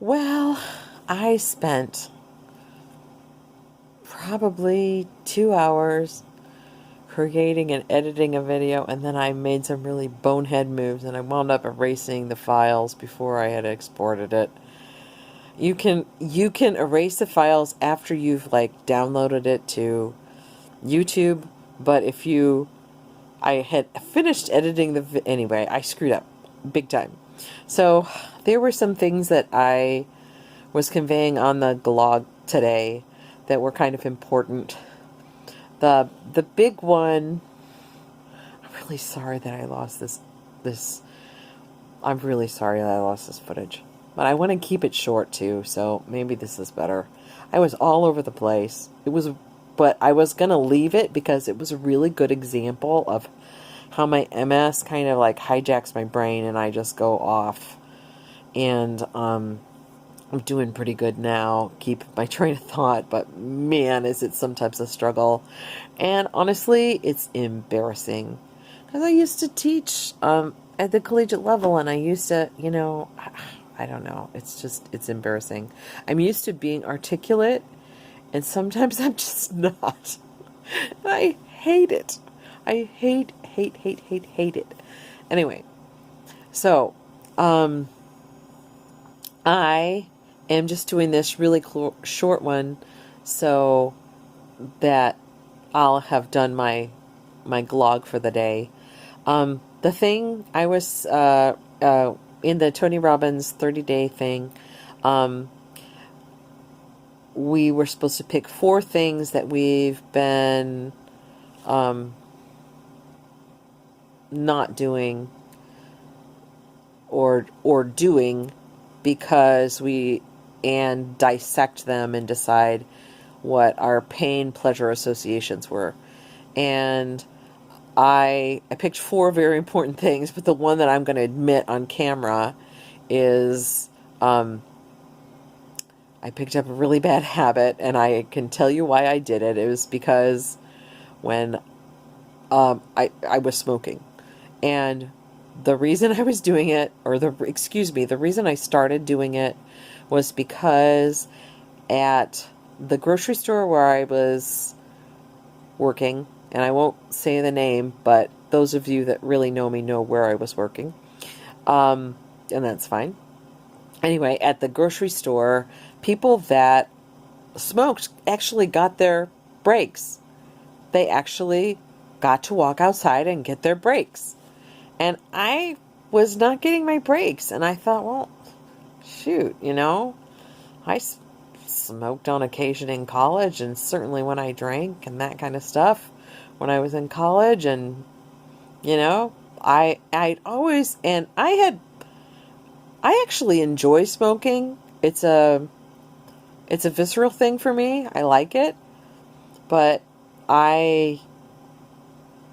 Well, I spent probably 2 hours creating and editing a video, and then I made some really bonehead moves, and I wound up erasing the files before I had exported it. You can erase the files after you've like downloaded it to YouTube, but if you I had finished editing anyway, I screwed up big time. So there were some things that I was conveying on the Jlogg today that were kind of important. The big one, I'm really sorry that I lost this I'm really sorry that I lost this footage. But I want to keep it short too, so maybe this is better. I was all over the place. But I was going to leave it because it was a really good example of how my MS kind of like hijacks my brain and I just go off. And I'm doing pretty good now, keep my train of thought, but man, is it sometimes a struggle. And honestly, it's embarrassing. Because I used to teach at the collegiate level, and I used to, I don't know, it's embarrassing. I'm used to being articulate, and sometimes I'm just not. I hate it. I hate it. Anyway, so, I am just doing this really short one so that I'll have done my Jlogg for the day. The thing I was in the Tony Robbins 30-day thing, we were supposed to pick 4 things that we've been not doing or doing because and dissect them and decide what our pain pleasure associations were. And I picked 4 very important things, but the one that I'm going to admit on camera is I picked up a really bad habit, and I can tell you why I did it. It was because when I was smoking, and the reason I was doing it, the reason I started doing it was because at the grocery store where I was working, and I won't say the name, but those of you that really know me know where I was working, and that's fine. Anyway, at the grocery store, people that smoked actually got their breaks. They actually got to walk outside and get their breaks. And I was not getting my breaks. And I thought, well, shoot, I smoked on occasion in college, and certainly when I drank and that kind of stuff when I was in college. And, I'd always, and I actually enjoy smoking. It's a visceral thing for me. I like it. But I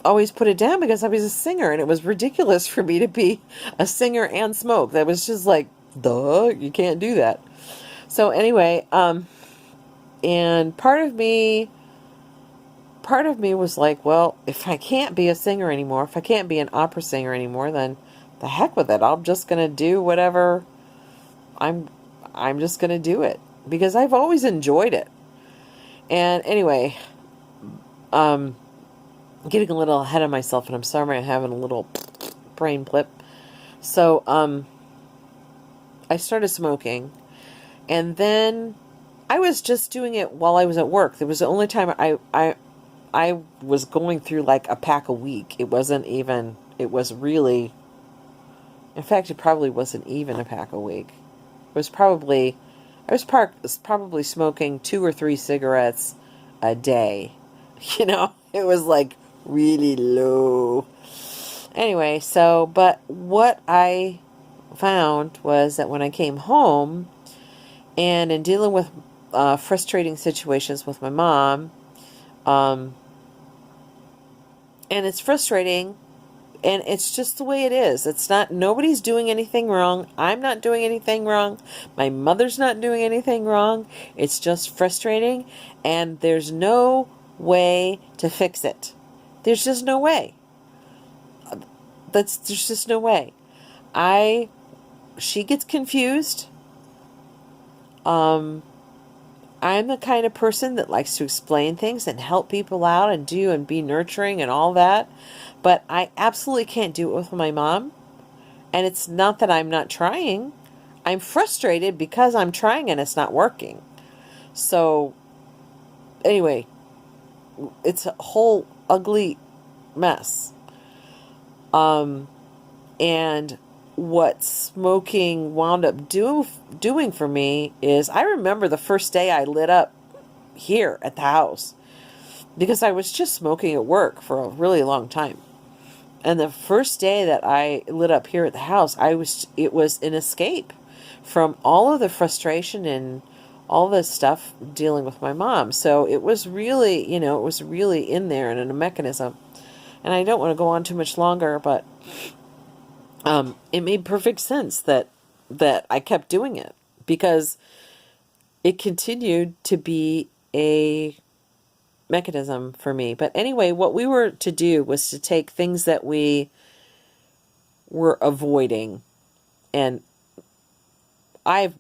always put it down because I was a singer, and it was ridiculous for me to be a singer and smoke. That was just like, duh, you can't do that. So anyway, and part of me was like, well, if I can't be a singer anymore, if I can't be an opera singer anymore, then the heck with it. I'm just going to do whatever. I'm just going to do it because I've always enjoyed it. And anyway, getting a little ahead of myself, and I'm sorry I'm having a little brain blip. So, I started smoking, and then I was just doing it while I was at work. There was the only time I was going through like a pack a week. It was really, in fact, it probably wasn't even a pack a week. I was probably smoking 2 or 3 cigarettes a day. It was like really low. Anyway, but what I found was that when I came home and in dealing with frustrating situations with my mom, and it's frustrating, and it's just the way it is. Nobody's doing anything wrong. I'm not doing anything wrong. My mother's not doing anything wrong. It's just frustrating, and there's no way to fix it. There's just no way. There's just no way. She gets confused. I'm the kind of person that likes to explain things and help people out and do and be nurturing and all that. But I absolutely can't do it with my mom. And it's not that I'm not trying. I'm frustrated because I'm trying and it's not working. So, anyway, it's a whole ugly mess. And what smoking wound up doing for me is, I remember the first day I lit up here at the house because I was just smoking at work for a really long time. And the first day that I lit up here at the house, it was an escape from all of the frustration and all this stuff dealing with my mom. So it was really, it was really in there and in a mechanism. And I don't want to go on too much longer, but it made perfect sense that I kept doing it because it continued to be a mechanism for me. But anyway, what we were to do was to take things that we were avoiding, and I've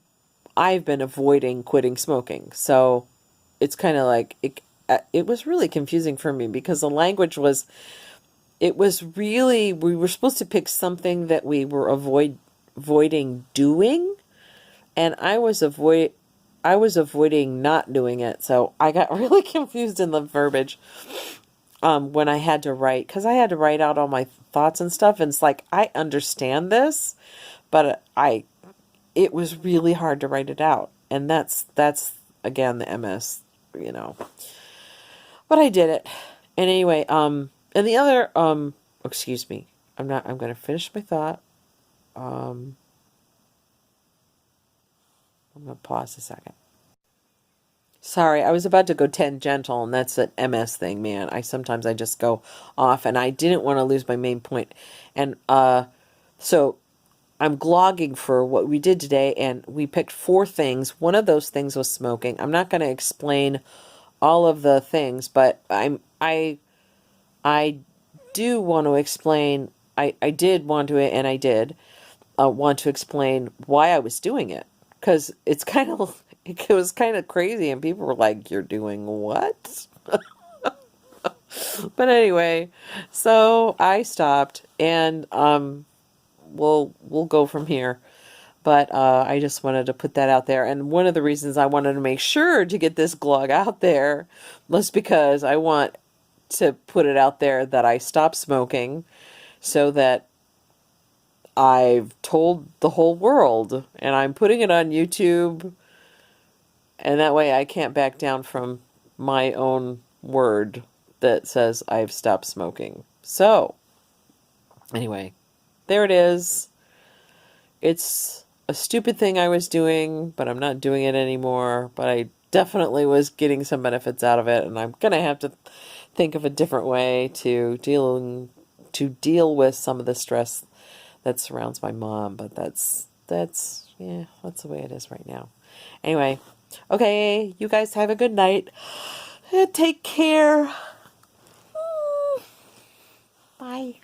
been avoiding quitting smoking. So it's kind of like it was really confusing for me because the language was, it was really, we were supposed to pick something that we were avoiding doing, and I was avoiding not doing it. So I got really confused in the verbiage when I had to write, because I had to write out all my thoughts and stuff. And it's like, I understand this, but it was really hard to write it out. And that's again, the MS, but I did it. And anyway, and the other, excuse me, I'm going to finish my thought. I'm going to pause a second. Sorry, I was about to go tangential, and that's an MS thing, man. Sometimes I just go off, and I didn't want to lose my main point. And so I'm glogging for what we did today, and we picked 4 things. One of those things was smoking. I'm not going to explain all of the things, but I do want to explain. I did want to, and I did want to explain why I was doing it, because it was kind of crazy, and people were like, "You're doing what?" But anyway, so I stopped, and we'll go from here. But I just wanted to put that out there. And one of the reasons I wanted to make sure to get this blog out there was because I want to put it out there that I stopped smoking, so that I've told the whole world, and I'm putting it on YouTube, and that way I can't back down from my own word that says I've stopped smoking. So, anyway, there it is. It's a stupid thing I was doing, but I'm not doing it anymore. But I definitely was getting some benefits out of it, and I'm going to have to think of a different way to deal with some of the stress that surrounds my mom. But that's the way it is right now. Anyway, okay, you guys have a good night. Take care. Bye.